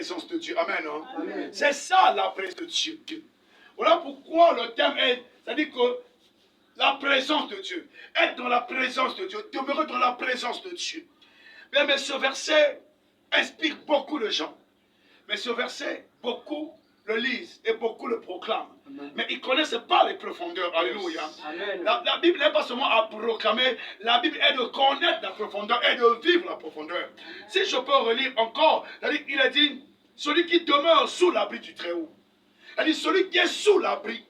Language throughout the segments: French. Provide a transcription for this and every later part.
présence de Dieu. Amen. Hein? Amen. C'est ça la présence de Dieu. Voilà pourquoi le thème est, c'est-à-dire que la présence de Dieu, être dans la présence de Dieu, demeurer dans la présence de Dieu. Bien, mais ce verset inspire beaucoup de gens. Mais ce verset, beaucoup le lisent et beaucoup le proclament. Amen. Mais ils ne connaissent pas les profondeurs. Alléluia. La Bible n'est pas seulement à proclamer, la Bible est de connaître la profondeur et de vivre la profondeur. Si je peux relire encore, il a dit, celui qui demeure sous l'abri du Très-Haut. Il a dit, celui qui est sous l'abri.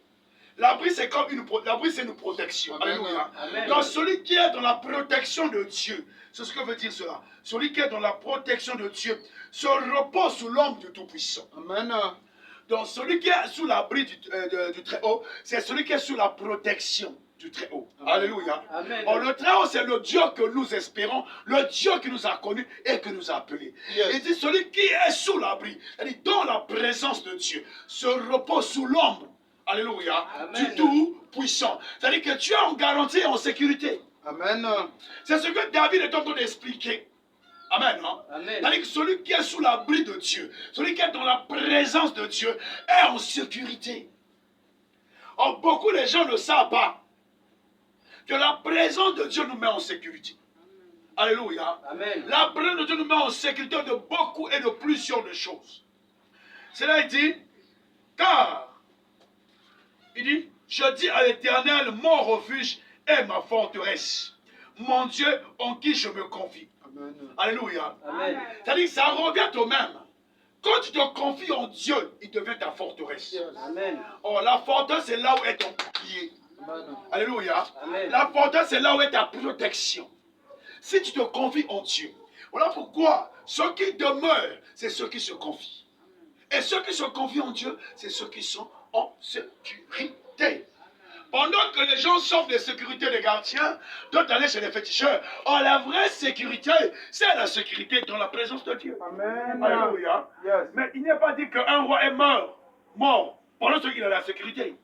L'abri, c'est comme l'abri, c'est une protection. Amen. Alléluia. Amen. Donc, celui qui est dans la protection de Dieu, c'est ce que veut dire cela. Celui qui est dans la protection de Dieu se repose sous l'ombre du Tout-Puissant. Amen. Donc, celui qui est sous l'abri du Très-Haut, c'est celui qui est sous la protection du Très-Haut. Alléluia. Amen. Or, le Très-Haut, c'est le Dieu que nous espérons, le Dieu qui nous a connus et que nous a appelés. Yes. Il dit, celui qui est sous l'abri, c'est-à-dire dans la présence de Dieu, se repose sous l'ombre. Alléluia. Amen. Du Tout-Puissant. C'est-à-dire que tu es en garantie et en sécurité. Amen. C'est ce que David est en train d'expliquer. Amen. Hein? C'est-à-dire que celui qui est sous l'abri de Dieu, celui qui est dans la présence de Dieu, est en sécurité. Or, beaucoup de gens ne savent pas que la présence de Dieu nous met en sécurité. Alléluia. Amen. La présence de Dieu nous met en sécurité de beaucoup et de plusieurs de choses. Cela dit, car il dit, je dis à l'Éternel, mon refuge est ma forteresse, mon Dieu en qui je me confie. Amen. Alléluia. C'est-à-dire que ça revient au même. Quand tu te confies en Dieu, il devient ta forteresse. Yes. Amen. Or, la forteresse, c'est là où est ton bouclier. Alléluia. Amen. La forteresse, c'est là où est ta protection. Si tu te confies en Dieu, voilà pourquoi ceux qui demeurent, c'est ceux qui se confient. Et ceux qui se confient en Dieu, c'est ceux qui sont en sécurité. Pendant que les gens sortent de sécurité des gardiens, d'autres allaient chez les féticheurs. Or, la vraie sécurité, c'est la sécurité dans la présence de Dieu. Amen. Alléluia. Yes. Mais il n'est pas dit qu'un roi est mort pendant qu'il a la sécurité.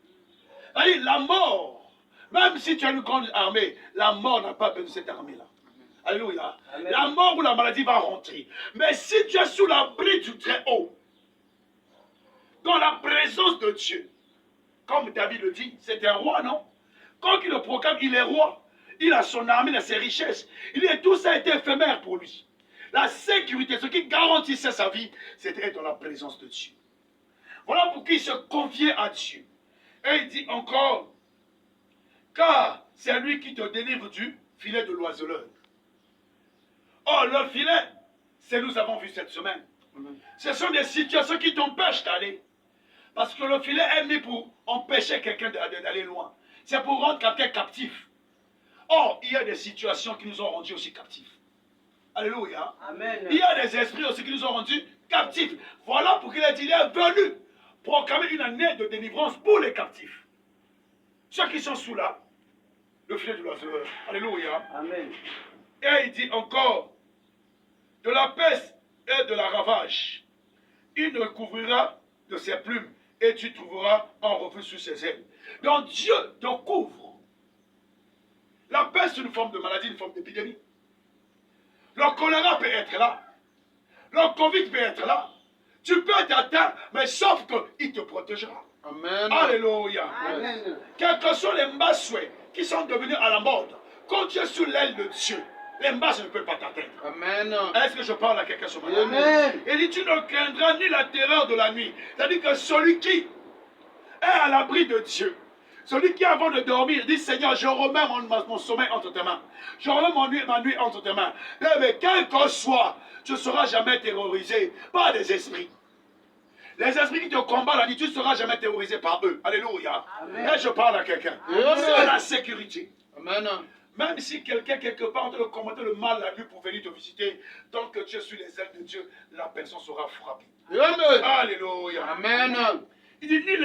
C'est-à-dire, la mort, même si tu as une grande armée, la mort n'a pas besoin de cette armée-là. Alléluia. Amen. La mort ou la maladie va rentrer. Mais si tu es sous l'abri du Très-Haut, dans la présence de Dieu, comme David le dit, c'est un roi, non? Quand il le proclame, il est roi. Il a son armée, il a ses richesses. Il dit, tout ça était éphémère pour lui. La sécurité, ce qui garantissait sa vie, c'était être dans la présence de Dieu. Voilà pour qui il se confiait à Dieu. Et il dit encore, car c'est lui qui te délivre du filet de l'oiseleur. Or, le filet, c'est nous avons vu cette semaine. Ce sont des situations qui t'empêchent d'aller. Parce que le filet est mis pour empêcher quelqu'un d'aller loin. C'est pour rendre quelqu'un captif. Or, il y a des situations qui nous ont rendus aussi captifs. Alléluia. Amen. Il y a des esprits aussi qui nous ont rendus captifs. Voilà pour qu'il est venu proclamer une année de délivrance pour les captifs. Ceux qui sont sous là, le filet de l'oiseleur. Alléluia. Amen. Et il dit encore, de la peste et de la ravage, il ne couvrira de ses plumes et tu trouveras un refuge sous ses ailes. Donc Dieu te couvre. La peste, c'est une forme de maladie, une forme d'épidémie. Le choléra peut être là. Le Covid peut être là. Tu peux être atteint, mais sauf qu'il te protégera. Amen. Alléluia. Amen. Quels que soient les mbasoués qui sont devenus à la mode, quand tu es sous l'aile de Dieu, les mbasses ne peuvent pas t'atteindre. Amen. Est-ce que je parle à quelqu'un ce matin? Amen. Il dit, tu ne craindras ni la terreur de la nuit. C'est-à-dire que celui qui est à l'abri de Dieu, celui qui avant de dormir dit, Seigneur, je remets mon sommeil entre tes mains. Je remets ma nuit entre tes mains. Mais quel que soit, tu ne seras jamais terrorisé par des esprits. Les esprits qui te combattent la nuit, tu ne seras jamais terrorisé par eux. Alléluia. Amen. Et je parle à quelqu'un. C'est la sécurité. Amen. Même si quelqu'un, quelque part, te combattre le mal la nuit pour venir te visiter, tant que tu es sur les ailes de Dieu, la personne sera frappée. Amen. Alléluia. Amen. Il dit, ni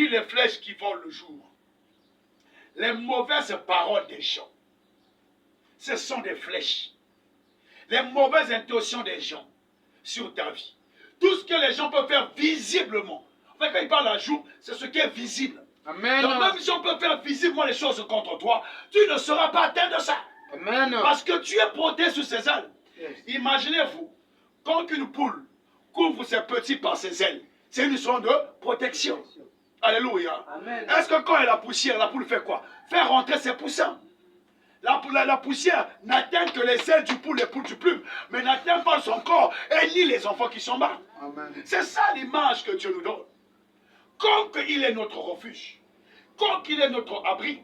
les flèches qui volent le jour, les mauvaises paroles des gens, ce sont des flèches. Les mauvaises intentions des gens sur ta vie. Tout ce que les gens peuvent faire visiblement. En fait, quand ils parlent à jour, c'est ce qui est visible. Amen. Donc même si on peut faire visiblement les choses contre toi, tu ne seras pas atteint de ça. Amen. Parce que tu es protégé sur ces ailes. Yes. Imaginez-vous, quand une poule couvre ses petits par ses ailes, c'est une sorte de protection. Alléluia. Est-ce que quand il y a la poussière, la poule fait quoi? Fait rentrer ses poussins. La poussière n'atteint que les ailes du poule, les poules du plume, mais n'atteint pas son corps et ni les enfants qui sont morts. C'est ça l'image que Dieu nous donne. Comme qu'il est notre refuge, comme qu'il est notre abri,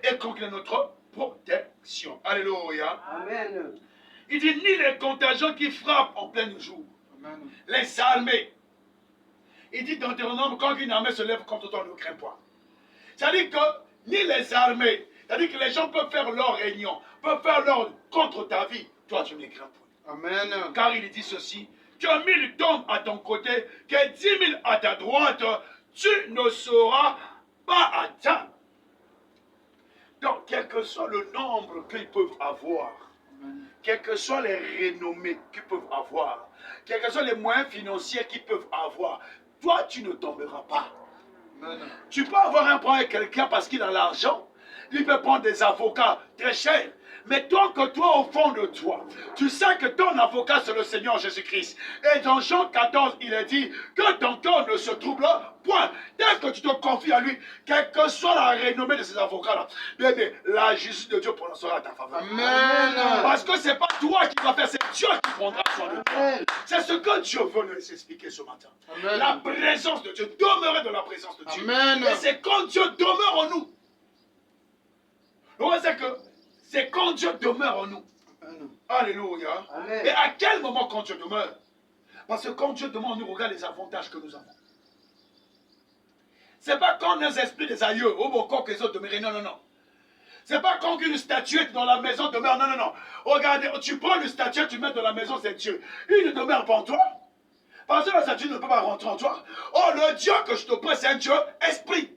et comme qu'il est notre protection. Alléluia. Amen. Il dit ni les contagions qui frappent en plein jour, Amen. les armées. Il dit dans Deutéronome, quand une armée se lève contre toi, ne crains pas. C'est-à-dire que ni les armées, c'est-à-dire que les gens peuvent faire leur réunion, peuvent faire leur contre ta vie. Toi, tu ne crains pas. Amen. Car il dit ceci, que 1000 tombent à ton côté, que 10 000 à ta droite, tu ne sauras pas atteindre. Donc, quel que soit le nombre qu'ils peuvent avoir, quelles que soient les renommées qu'ils peuvent avoir, quels que soient les moyens financiers qu'ils peuvent avoir, toi, tu ne tomberas pas. Amen. Tu peux avoir un problème avec quelqu'un parce qu'il a l'argent. Il peut prendre des avocats très chers. Mais tant que toi, au fond de toi, tu sais que ton avocat, c'est le Seigneur Jésus-Christ. Et dans Jean 14, il est dit que ton cœur ne se trouble point. Dès que tu te confies à lui, quelle que soit la renommée de ces avocats-là, bien, la justice de Dieu prononcera à ta faveur. Amen. Parce que ce n'est pas toi qui vas faire, c'est Dieu qui prendra soin de toi. C'est ce que Dieu veut nous expliquer ce matin. Amen. La présence de Dieu, demeurer dans la présence de Dieu. Amen. Et c'est quand Dieu demeure en nous. C'est quand Dieu demeure en nous. Amen. Alléluia. Amen. Et à quel moment quand Dieu demeure? Parce que quand Dieu demeure en nous, regarde les avantages que nous avons. C'est pas quand nos esprits des aïeux, au bon corps que les autres demeurent. Non, non, non. C'est pas quand une statuette dans la maison demeure. Non, non, non. Regardez, tu prends une statuette, tu mets dans la maison, c'est Dieu. Il ne demeure pas en toi. Parce que la statue ne peut pas rentrer en toi. Oh, le Dieu que je te prie, c'est un Dieu esprit.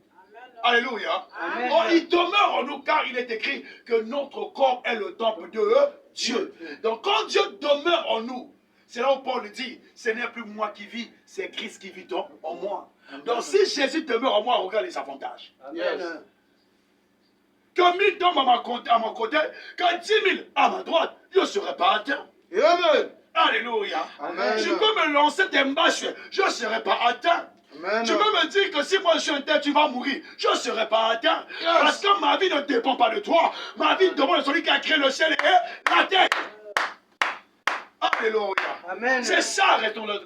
Alléluia. Amen. Oh, il demeure en nous car il est écrit que notre corps est le temple de Dieu. Donc quand Dieu demeure en nous, c'est là où Paul dit, ce n'est plus moi qui vis, c'est Christ qui vit en moi. Donc si Jésus demeure en moi, regarde les avantages. Amen. Que 1000 tombent à mon côté, que 10 000 à ma droite, je ne serai pas atteint. Amen. Alléluia. Amen. Tu peux me lancer des bâches, je ne serai pas atteint. Amen. Tu peux me dire que si moi je suis un tel, tu vas mourir. Je ne serai pas atteint. Parce que ma vie ne dépend pas de toi. Ma vie dépend de celui qui a créé le ciel et la terre. Alléluia. Amen. C'est ça,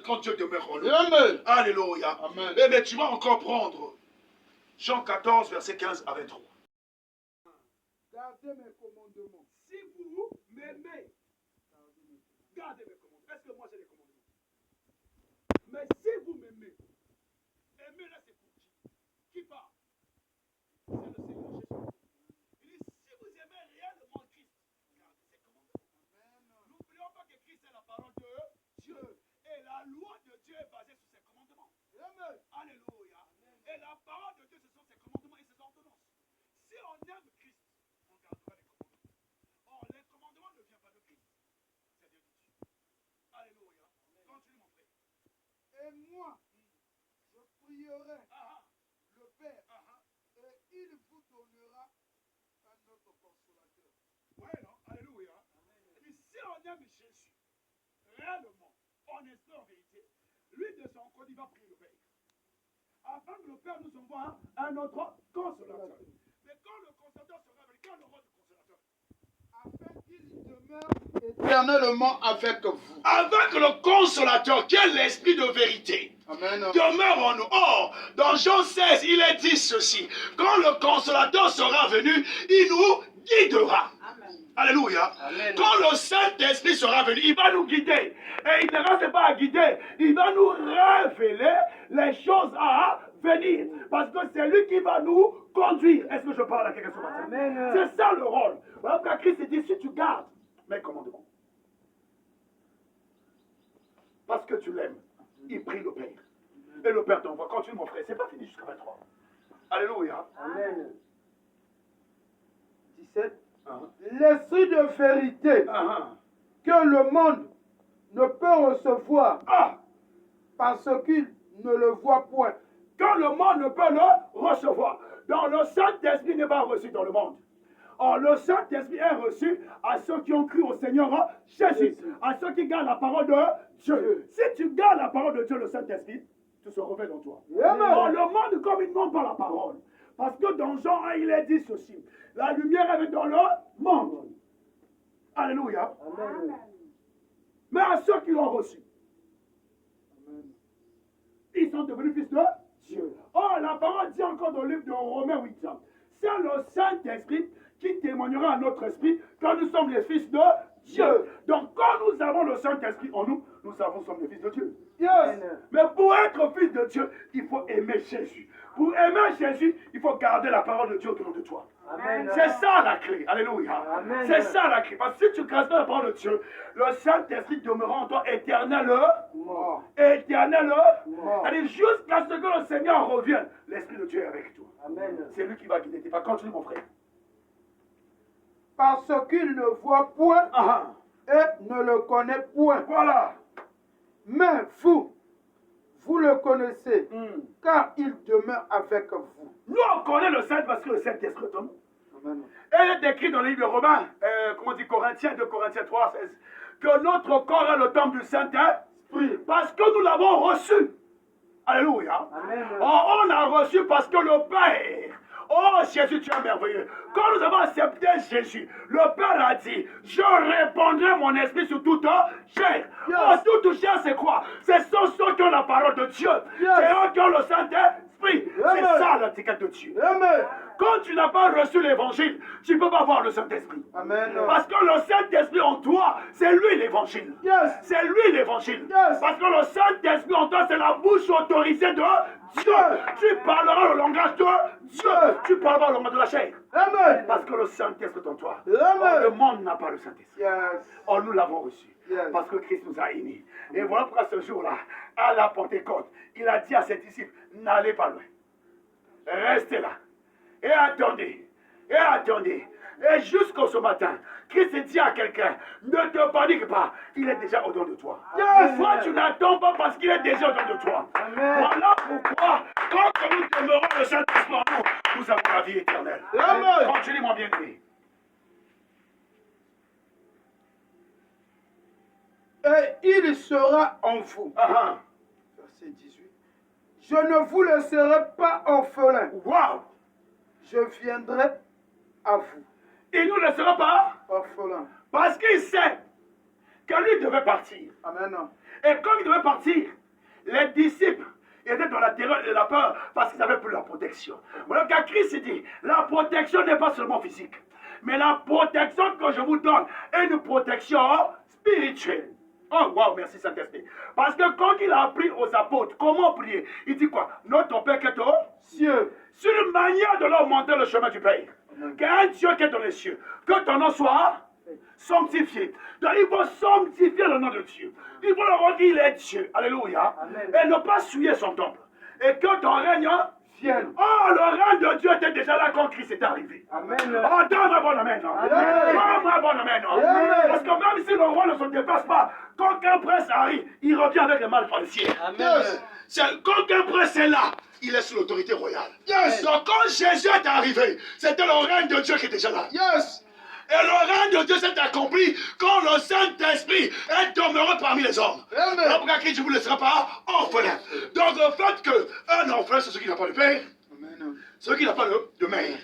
quand Dieu demeure en nous. Amen. Alléluia. Amen. Eh bien, tu vas encore prendre Jean 14, verset 15 à 23. Gardez mes commandements. Si vous m'aimez, gardez mes commandements. Est-ce que moi j'ai les commandements? Mais si vous m'aimez, aimer là c'est pour qui? Qui part? C'est le Seigneur Jésus. Il dit si vous aimez réellement Christ, gardez ses commandements. N'oublions pas que Christ est la parole de Dieu. Et la loi de Dieu est basée sur ses commandements. Amen. Alléluia. Et la parole de Dieu, ce sont ses commandements et ses ordonnances. Si on aime Christ, on gardera les commandements. Or, les commandements ne viennent pas de Christ. C'est de Dieu. Alléluia. Continue mon frère. Et moi, je prierai le Père, et il vous donnera un autre consolateur. Ouais, non? Alléluia. Et si on aime Jésus, réellement, en esprit, en vérité, lui de son côté, il va prier le Père. Afin que le Père nous envoie un autre consolateur. Mais quand le consolateur sera venu, quel est le rôle du consolateur? Afin qu'il demeure éternellement avec vous. Avec le consolateur, qui est l'esprit de vérité, Amen. demeure en nous. Or, dans Jean 16, il est dit ceci. Quand le consolateur sera venu, il nous guidera. Alléluia. Amen. Quand le Saint-Esprit sera venu, il va nous guider. Et il ne reste pas à guider. Il va nous révéler les choses à venir. Parce que c'est lui qui va nous conduire. Est-ce que je parle à quelqu'un ce matin? Amen. C'est ça le rôle. Voilà pourquoi Christ dit, si tu gardes mes commandements, parce que tu l'aimes, il prie le Père. Et le Père t'envoie. Continue mon frère, c'est pas fini jusqu'à 23. Alléluia. Amen. 17. L'esprit de vérité que le monde ne peut recevoir parce qu'il ne le voit point. Quand le monde ne peut le recevoir. Donc le Saint-Esprit n'est pas reçu dans le monde. Or, le Saint-Esprit est reçu à ceux qui ont cru au Seigneur Jésus, à ceux qui gardent la parole de Dieu. Si tu gardes la parole de Dieu, le Saint-Esprit, tu se révèles en toi. Or, le monde, comme il ne montre pas la parole, parce que dans Jean 1, il est dit ceci, la lumière est dans le monde. Alléluia. Amen. Mais à ceux qui l'ont reçu, ils sont devenus fils de Dieu. Or, la parole dit encore dans le livre de Romains 8, c'est le Saint-Esprit qui témoignera à notre esprit que nous sommes les fils de Dieu. Donc, quand nous avons le Saint-Esprit en nous, nous sommes les fils de Dieu. Yes. Mais pour être fils de Dieu, il faut aimer Jésus. Pour aimer Jésus, il faut garder la parole de Dieu autour de toi. Amen. C'est ça la clé. Alléluia. Amen. C'est ça la clé. Parce que si tu gardes la parole de Dieu, le Saint-Esprit demeurera en toi éternellement. Mort. Éternellement. Mort. C'est-à-dire jusqu'à ce que le Seigneur revienne, l'Esprit de Dieu est avec toi. Amen. C'est lui qui va guider tes pas. Continue mon frère. Parce qu'il ne voit point et ne le connaît point. Voilà. Mais vous le connaissez, car il demeure avec vous. Nous on connaît le Saint parce que le Saint-Esprit est en nous. Amen. Et il est écrit dans le livre de Romains, comment on dit Corinthiens, de Corinthiens 3, 16, que notre corps est le temple du Saint-Esprit, parce que nous l'avons reçu. Alléluia. Amen. Or, on a reçu parce que le Père, oh Jésus, tu es merveilleux. Quand nous avons accepté Jésus, le Père a dit, je répandrai mon esprit sur toute chair. Yes. Oh, toute chair, c'est quoi? Ce sont ceux qui ont la parole de Dieu. Yes. C'est eux qui ont le Saint-Esprit. C'est Amen. ça l'étiquette de Dieu. Amen. Quand tu n'as pas reçu l'évangile, tu ne peux pas voir le Saint-Esprit. Amen. Parce que le Saint-Esprit en toi, c'est lui l'évangile. Yes. C'est lui l'évangile. Yes. Parce que le Saint-Esprit en toi, c'est la bouche autorisée de Dieu. Tu parleras le langage de Dieu. Tu parleras le langage de la chair. Amen. Parce que le Saint-Esprit est en toi. Amen. Or, le monde n'a pas le Saint-Esprit. Yes. Or, nous l'avons reçu. Yes. Parce que Christ nous a unis. Et voilà pourquoi ce jour-là, à la Pentecôte, il a dit à ses disciples, n'allez pas loin. Restez là. Et attendez. Et attendez. Et jusqu'au ce matin, Christ dit à quelqu'un, ne te panique pas, il est déjà au-dedans de toi. Yes. Toi, tu n'attends pas parce qu'il est déjà au-dedans de toi. Amen. Voilà pourquoi, quand nous demeurons le Saint-Esprit en nous, nous avons la vie éternelle. Amen. Continue, mon bien-aimé. Et il sera en vous. Verset 18. Je ne vous laisserai pas orphelin. Waouh! Je viendrai à vous. Il ne nous laissera pas Orphelin. parce qu'il sait que lui devait partir. Amen. Et comme il devait partir, les disciples étaient dans la terreur et la peur parce qu'ils n'avaient plus la protection. Voilà car Christ dit, la protection n'est pas seulement physique, mais la protection que je vous donne est une protection spirituelle. Oh, wow, merci Saint-Esprit. Parce que quand il a appris aux apôtres comment prier, il dit quoi? Notre Père qui est aux cieux. C'est une manière de leur montrer le chemin du Père. Qu'un Dieu qui est dans les cieux, que ton nom soit sanctifié. Donc il faut sanctifier le nom de Dieu. Il faut leur dire qu'il est Dieu. Alléluia. Amen. Et ne pas souiller son temple. Et que ton règne Vienne. oh, le règne de Dieu était déjà là quand Christ est arrivé. Amen. Oh, donne-moi bon amen. Amen. Donne-moi bon amen. Amen. Parce que même si le roi ne se déplace pas, quand un prince arrive, il revient avec les malles policiers. Amen. Quand un prince est là, il est sous l'autorité royale. Yes. Donc quand Jésus est arrivé, c'était le règne de Dieu qui était déjà là. Yes. Et le règne de Dieu s'est accompli quand le Saint-Esprit est demeuré parmi les hommes. Amen. Donc, pourquoi Christ ne vous laissera pas orphelin. Donc, le fait qu'un orphelin, c'est celui qui n'a pas de père, Amen. celui qui n'a pas de mère.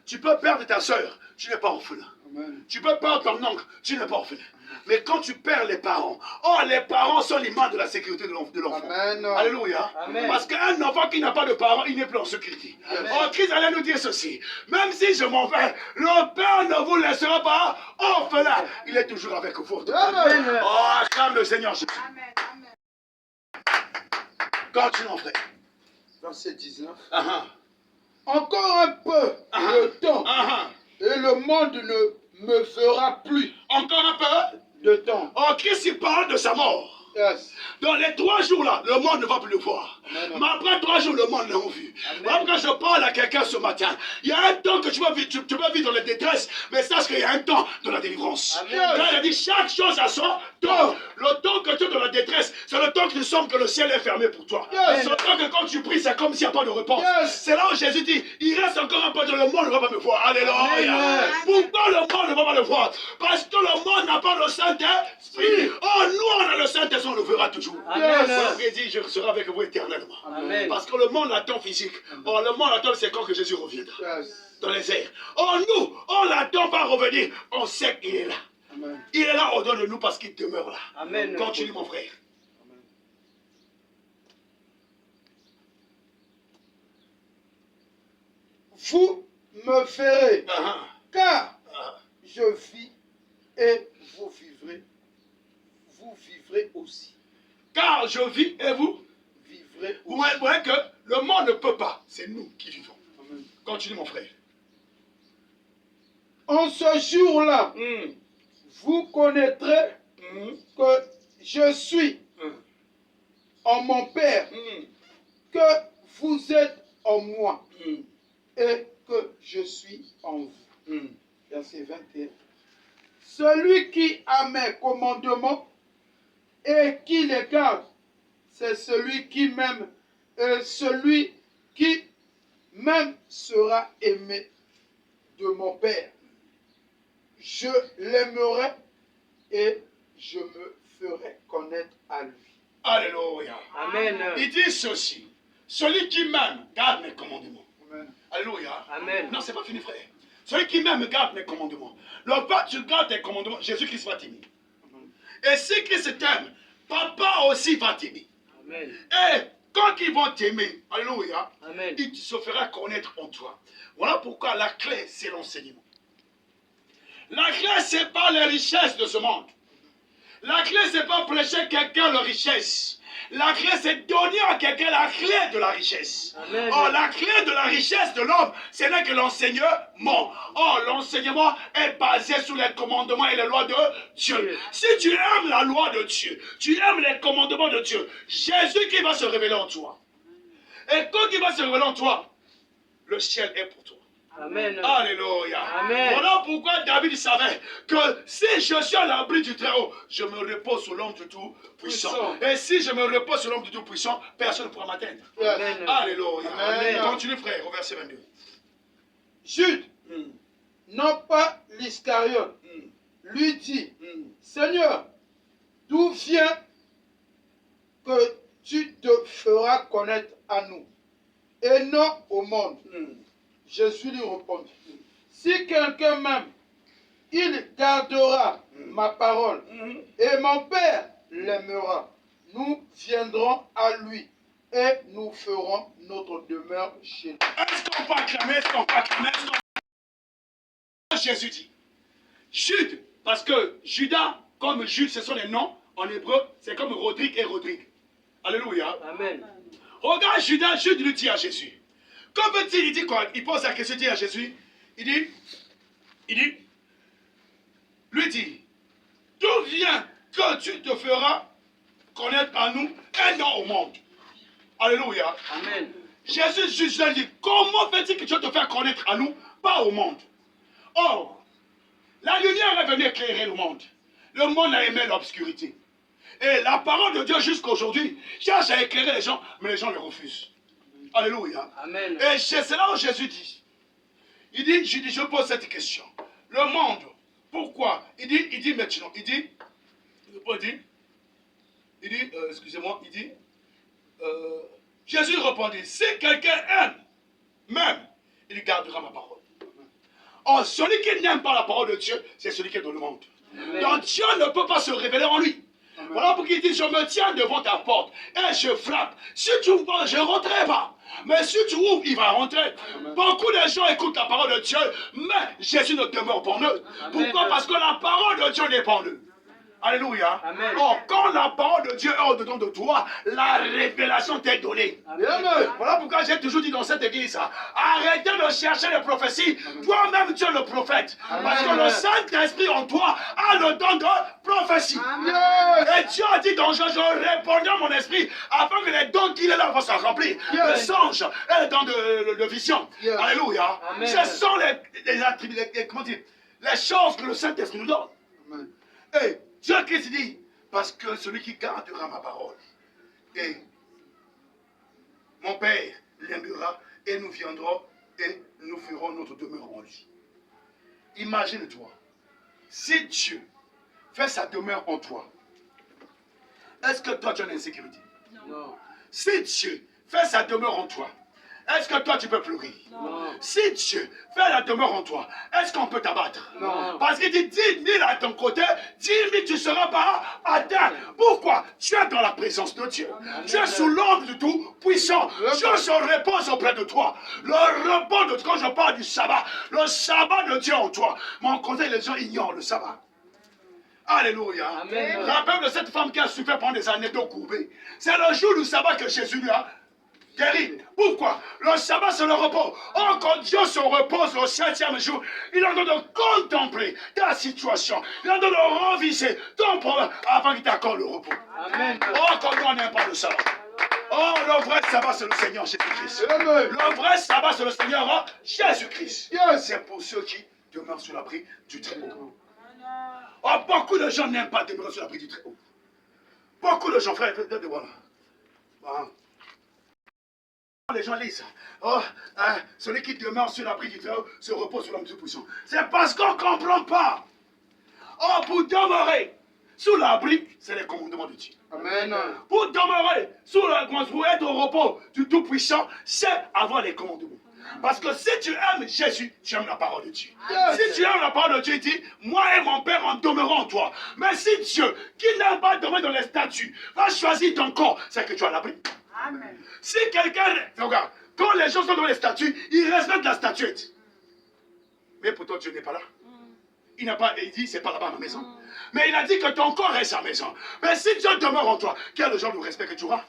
Tu peux perdre ta soeur, tu n'es pas orphelin. Amen. Tu peux perdre ton oncle, tu n'es pas orphelin. Mais quand tu perds les parents, oh, les parents sont l'image de la sécurité de l'enfant. Amen. Alléluia. Amen. Parce qu'un enfant qui n'a pas de parents, il n'est plus en sécurité. Amen. Oh, Christ allait nous dire ceci. Même si je m'en vais, le Père ne vous laissera pas orphelin. Il est toujours avec vous. Amen. Oh, acclame le Seigneur Jésus. Continue, frère. Verset 19. Ah, Encore un peu de temps et le monde ne me fera plus Encore un peu. de temps. Oh, Christ, il parle de sa mort. Yes. Dans les 3 jours là, le monde ne va plus le voir. Amen. Mais après 3 jours, le monde l'a vu. Même quand je parle à quelqu'un ce matin, il y a un temps que tu vas vivre dans la détresse, mais sache qu'il y a un temps de la délivrance. Amen. Quand il a dit chaque chose a son temps. Le temps que tu es dans la la détresse, c'est le temps que tu sens que le ciel est fermé pour toi. Yes. C'est le temps que quand tu pries, c'est comme s'il n'y a pas de réponse. Yes. C'est là où Jésus dit, il reste encore un peu de le monde ne va pas me voir. Alléluia. Amen. Pourquoi le monde ne va pas le voir? Parce que le monde n'a pas le Saint-Esprit. Oh, nous, on a le Saint-Esprit, on le verra toujours. Yes. Voilà, il dit, je serai avec vous éternellement. Amen. Parce que le monde l'attend physique. Oh, le monde attend, c'est quand que Jésus reviendra. Yes. Dans les airs. Oh, nous, on l'attend pas revenir. On sait qu'il est là. Amen. Il est là au-dedans de nous parce qu'il demeure là. Amen. Continue, mon frère. Vous me verrez, Ah, car ah. je vis et vous vivrez. Vous vivrez aussi. Car je vis et vous. Vivrez Vous aussi. voyez que le monde ne peut pas. C'est nous qui vivons. Amen. Continue, mon frère. En ce jour-là, vous connaîtrez que je suis en mon Père, que vous êtes en moi et que je suis en vous. Verset 21. Celui qui a mes commandements et qui les garde, c'est celui qui m'aime, celui qui même sera aimé de mon Père. Je l'aimerai et je me ferai connaître à lui. Alléluia. Amen. Il dit ceci. Celui qui m'aime garde mes commandements. Amen. Alléluia. Amen. Non, c'est pas fini, frère. Celui qui m'aime garde mes commandements. Le pas tu gardes tes commandements, Jésus-Christ va t'aimer. Et si Christ t'aime, papa aussi va t'aimer. Amen. Et quand ils vont t'aimer, alléluia, Amen. il se fera connaître en toi. Voilà pourquoi la clé, c'est l'enseignement. La clé, c'est pas les richesses de ce monde. La clé, c'est pas prêcher quelqu'un la richesse. La clé, c'est donner à quelqu'un la clé de la richesse. Amen. Oh, la clé de la richesse de l'homme, ce n'est que l'enseignement. Oh, l'enseignement est basé sur les commandements et les lois de Dieu. Si tu aimes la loi de Dieu, tu aimes les commandements de Dieu, Jésus qui va se révéler en toi. Et quand il va se révéler en toi, le ciel est pour toi. Amen. Alléluia. Amen. Voilà pourquoi David savait que si je suis à l'abri du Très-Haut, je me repose sur l'homme du Tout-Puissant. Et si je me repose sur l'homme du Tout-Puissant, personne ne pourra m'atteindre. Amen. Alléluia. Amen. Continue, frère, au verset 22. Jude, non pas l'Iscariote, lui dit, Seigneur, d'où vient que tu te feras connaître à nous et non au monde? Jésus lui répondit, si quelqu'un m'aime, il gardera ma parole et mon Père l'aimera. Nous viendrons à lui et nous ferons notre demeure chez lui. Est-ce qu'on peut acclamer? Est-ce qu'on peut acclamer? Est-ce qu'on... Jésus dit. Jude, parce que Judas, comme Jude, ce sont les noms en hébreu, c'est comme Rodrigue et Rodrigue. Alléluia. Amen. Regarde Judas, Jude lui dit à Jésus. Comme veut-il, il dit quoi? Il pose la question, il dit à Jésus, il dit, lui dit, d'où vient que tu te feras connaître à nous et non au monde? Alléluia. Amen. Jésus juge là, il dit, comment fait-il que tu vas te faire connaître à nous, pas au monde? Or, la lumière est venue éclairer le monde. Le monde a aimé l'obscurité. Et la parole de Dieu jusqu'aujourd'hui cherche à éclairer les gens, mais les gens le refusent. Alléluia. Amen. Et c'est là où Jésus dit, je pose cette question. Le monde, pourquoi? Il dit maintenant, excusez-moi, Jésus répondit, si quelqu'un aime, même, il gardera ma parole. Or, celui qui n'aime pas la parole de Dieu, c'est celui qui est dans le monde. Amen. Donc Dieu ne peut pas se révéler en lui. Amen. Voilà pourquoi il dit, je me tiens devant ta porte et je frappe. Si tu ouvres, je ne rentrerai pas. Mais si tu ouvres, il va rentrer. Amen. Beaucoup de gens écoutent la parole de Dieu, mais Jésus ne demeure pas en eux. Amen. Pourquoi? Parce que la parole de Dieu n'est pas en eux. Alléluia. Amen. Or, quand la parole de Dieu est au-dedans de toi, la révélation t'est donnée. Amen. Voilà pourquoi j'ai toujours dit dans cette église, arrêtez de chercher les prophéties. Toi-même, tu es le prophète. Parce que le Saint-Esprit en toi a le don de prophétie. Et Dieu a dit dans Jean, je répondrai à mon esprit afin que les dons qu'il est là vont se remplir. Yes. Le songe et le don de vision. Yes. Alléluia. Amen. Ce sont les attributs, comment dire, les choses que le Saint-Esprit nous donne. Amen. Et Dieu Christ dit, Parce que celui qui gardera ma parole, et mon Père l'aimera, et nous viendrons et nous ferons notre demeure en lui. Imagine-toi, si Dieu fait sa demeure en toi, est-ce que toi tu as une insécurité? Non. Si Dieu fait sa demeure en toi, est-ce que toi tu peux pleurer? Non. Si Dieu fait la demeure en toi, est-ce qu'on peut t'abattre? Non. Parce qu'il dit 10 000 à ton côté, 10 000 tu ne seras pas atteint. Pourquoi? Tu es dans la présence de Dieu. Tu es sous l'ombre du Tout-Puissant. Dieu se repose auprès de toi. Le repos de quand je parle du sabbat, le sabbat de Dieu en toi. Mon conseil, les gens ignorent le sabbat. Alléluia. Amen. Rappelle de cette femme qui a souffert pendant des années dos courbé. C'est le jour du sabbat que Jésus lui a guéri. Pourquoi? Le sabbat, c'est le repos. Or, quand Dieu se repose le 7e jour, il est en train de contempler ta situation. Il est en train de reviser ton problème avant qu'il t'accorde le repos. Amen. Oh, comme on n'aime pas le sabbat. Oh, le vrai sabbat, c'est le Seigneur Jésus-Christ. Amen. Le vrai sabbat, c'est le Seigneur Jésus-Christ. Yes. C'est pour ceux qui demeurent sous l'abri du Très-Haut. Oh, beaucoup de gens n'aiment pas demeurer sur l'abri du Très-Haut. Beaucoup de gens, frère, voilà. Voilà. Les gens lisent, oh, celui qui demeure sur l'abri du Très-Haut se repose sur l'homme du Tout-Puissant. C'est parce qu'on ne comprend pas. Oh, pour demeurer sous l'abri, c'est les commandements de Dieu. Amen. Pour demeurer pour être au repos du Tout-Puissant, c'est avoir les commandements. Parce que si tu aimes Jésus, tu aimes la parole de Dieu. Yes. Si tu aimes la parole de Dieu, il dit, moi et mon Père en demeurons en toi. Mais si Dieu, qui n'aime pas demeurer dans les statuts, va choisir ton corps, c'est que tu as l'abri. Amen. Si quelqu'un, regarde, quand les gens sont dans les statues, ils respectent la statuette. Mais pourtant Dieu n'est pas là. Il n'a pas, il dit, c'est pas là-bas ma maison. Mais il a dit que ton corps est sa maison. Mais si Dieu demeure en toi, quel est le genre de respect que tu auras?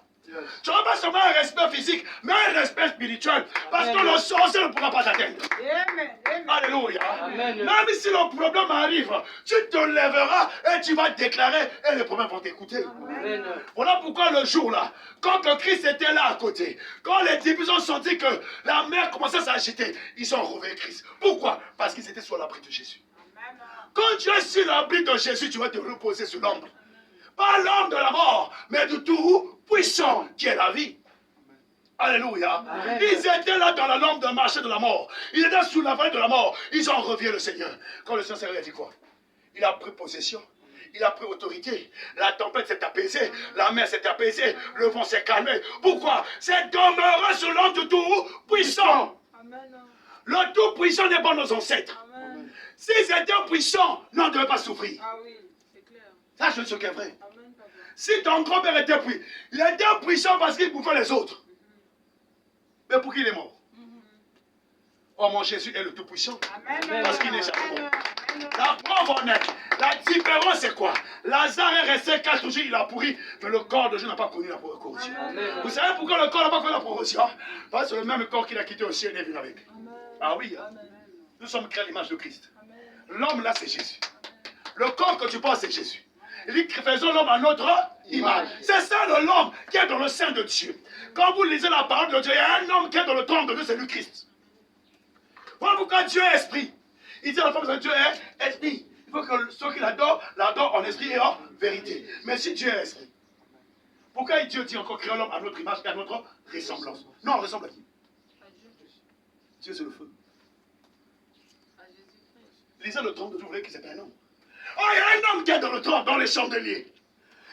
Tu n'auras pas seulement un respect physique, mais un respect spirituel. Parce que le sorcier ne pourra pas t'atteindre. Amen. Amen. Alléluia. Amen. Même si le problème arrive, tu te lèveras et tu vas déclarer et les problèmes vont t'écouter. Amen. Voilà pourquoi le jour là, quand que Christ était là à côté, quand les disciples ont senti que la mer commençait à s'agiter, ils ont retrouvé Christ. Pourquoi? Parce qu'ils étaient sur l'abri de Jésus. Quand tu es sur l'abri de Jésus, tu vas te reposer sur l'ombre. Pas l'ombre de la mort, mais du Tout-Puissant qui est la vie. Alléluia. Amen. Ils étaient là dans la lampe de marché de la mort. Ils étaient sous la vallée de la mort. Ils ont revu le Seigneur. Quand le Seigneur s'est dit quoi? Il a pris possession. Il a pris autorité. La tempête s'est apaisée. La mer s'est apaisée. Le vent s'est calmé. Pourquoi? C'est demeurer sous l'ombre du Tout-Puissant. Amen. Le Tout-Puissant n'est pas nos ancêtres. Amen. S'ils étaient puissants, nous ne devaient pas souffrir. Ah oui, c'est clair. Ça, c'est ce qui est vrai. Amen, papa. Si ton grand-père était puissant, il était puissant parce qu'il bouffait les autres. Mais pour qui il est mort? Oh, mon Jésus est le Tout-Puissant. Amen. Parce qu'il n'est jamais mort. Amen. La preuve en est. La différence, c'est quoi? Lazare est resté 4 jours, il a pourri, mais le corps de Dieu n'a pas connu la corrosion. Amen. Vous savez pourquoi le corps n'a pas connu la corrosion? Parce que le même corps qu'il a quitté au ciel est venu avec. Ah oui, hein? Nous sommes créés à l'image de Christ. L'homme là, c'est Jésus. Le corps que tu penses, c'est Jésus. Il dit, faisons l'homme à notre image. C'est ça l'homme qui est dans le sein de Dieu. Quand vous lisez la parole de Dieu, il y a un homme qui est dans le trône de Dieu, c'est le Christ. Voilà pourquoi Dieu est esprit. Il dit à la femme que Dieu est esprit. Il faut que ceux qui l'adorent en esprit et en vérité. Mais si Dieu est esprit, pourquoi Dieu dit encore créer l'homme à notre image et à notre ressemblance? Non, on ressemble à qui? Dieu, c'est le feu. Lisez le trône de Dieu, vous voyez que c'est un homme. Oh, il y a un homme qui est dans le trône, dans les chandeliers,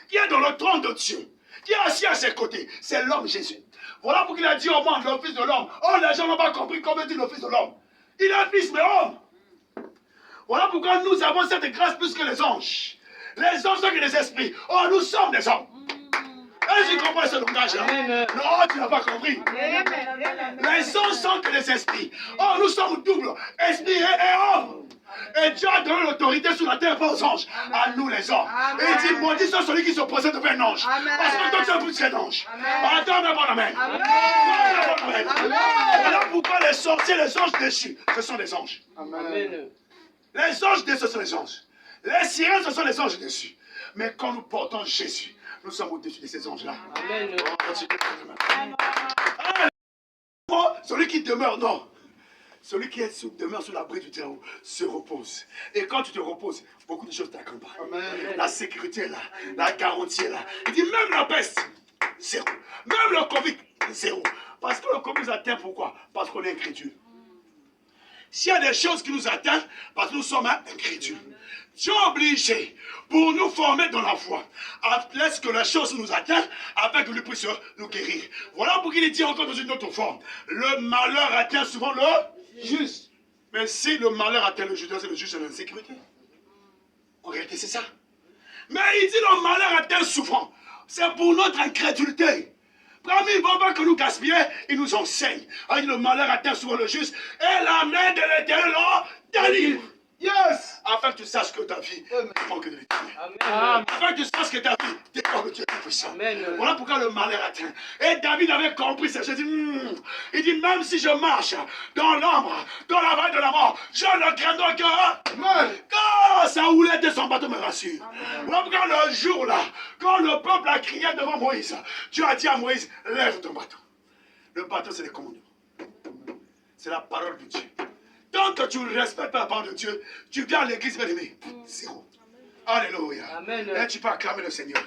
qui est dans le trône de Dieu, qui est assis à ses côtés. C'est l'homme Jésus. Voilà pourquoi il a dit au monde, le fils de l'homme. Oh, les gens n'ont pas compris comment dit le fils de l'homme. Il est fils, mais homme. Voilà pourquoi nous avons cette grâce plus que les anges. Les anges sont que les esprits. Oh, nous sommes des hommes. Est-ce que tu comprends ce langage-là? Non, tu n'as pas compris. Les anges sont que les esprits. Oh, nous sommes doubles, esprit et homme. Et Dieu a donné l'autorité sur la terre aux anges, à nous les hommes. Et il dit, maudit soit celui qui se possède devant un ange. Parce que toi tu es plus qu'un ange. Attends, mais bon amen. Amen. Voilà pourquoi les sorciers, les anges déchus, ce sont des anges. Amen. Les anges déchus, ce sont les anges. Les sirènes, ce sont les anges déchus. Mais quand nous portons Jésus, nous sommes au-dessus de ces anges-là. Amen. Celui qui demeure, non. Celui qui demeure sous l'abri du Très-Haut se repose. Et quand tu te reposes, beaucoup de choses t'accompagnent. Amen. La sécurité est là, la garantie est là. Il dit même la peste, zéro. Même le Covid, zéro. Parce que le Covid nous atteint, pourquoi? Parce qu'on est incrédule. S'il y a des choses qui nous atteignent, parce que nous sommes incrédules. Dieu est obligé, pour nous former dans la foi, à laisser que la chose nous atteigne, afin que nous puissions nous guérir. Voilà pour qu'il dit encore dans une autre forme. Le malheur atteint souvent le juste. Mais si le malheur atteint le juste, c'est le juste de l'insécurité. En réalité, c'est ça. Mais il dit le malheur atteint souvent. C'est pour notre incrédulité. Parmi les bonbons que nous gaspillons, il nous enseigne. Il dit le malheur atteint souvent le juste. Et la main de l'Éternel le délivre. Yes. Afin que tu saches que ta vie dépend que de l'Éternel. Amen. Afin que tu saches que ta vie dépend que Dieu est puissant. Amen. Voilà pourquoi le malheur atteint. Et David avait compris ça. Il dit, même si je marche dans l'ombre, dans la vallée de la mort, je ne craindrai que... Amen. Quand sa houlette de son bateau me rassure. Voilà pourquoi le jour-là, quand le peuple a crié devant Moïse, Dieu a dit à Moïse, lève ton bateau. Le bateau, c'est les commandements. C'est la parole de Dieu. Tant que tu ne respectes pas la parole de Dieu, tu viens à l'église, bien aimé. Zéro. Alléluia. Amen. Et tu peux acclamer le Seigneur.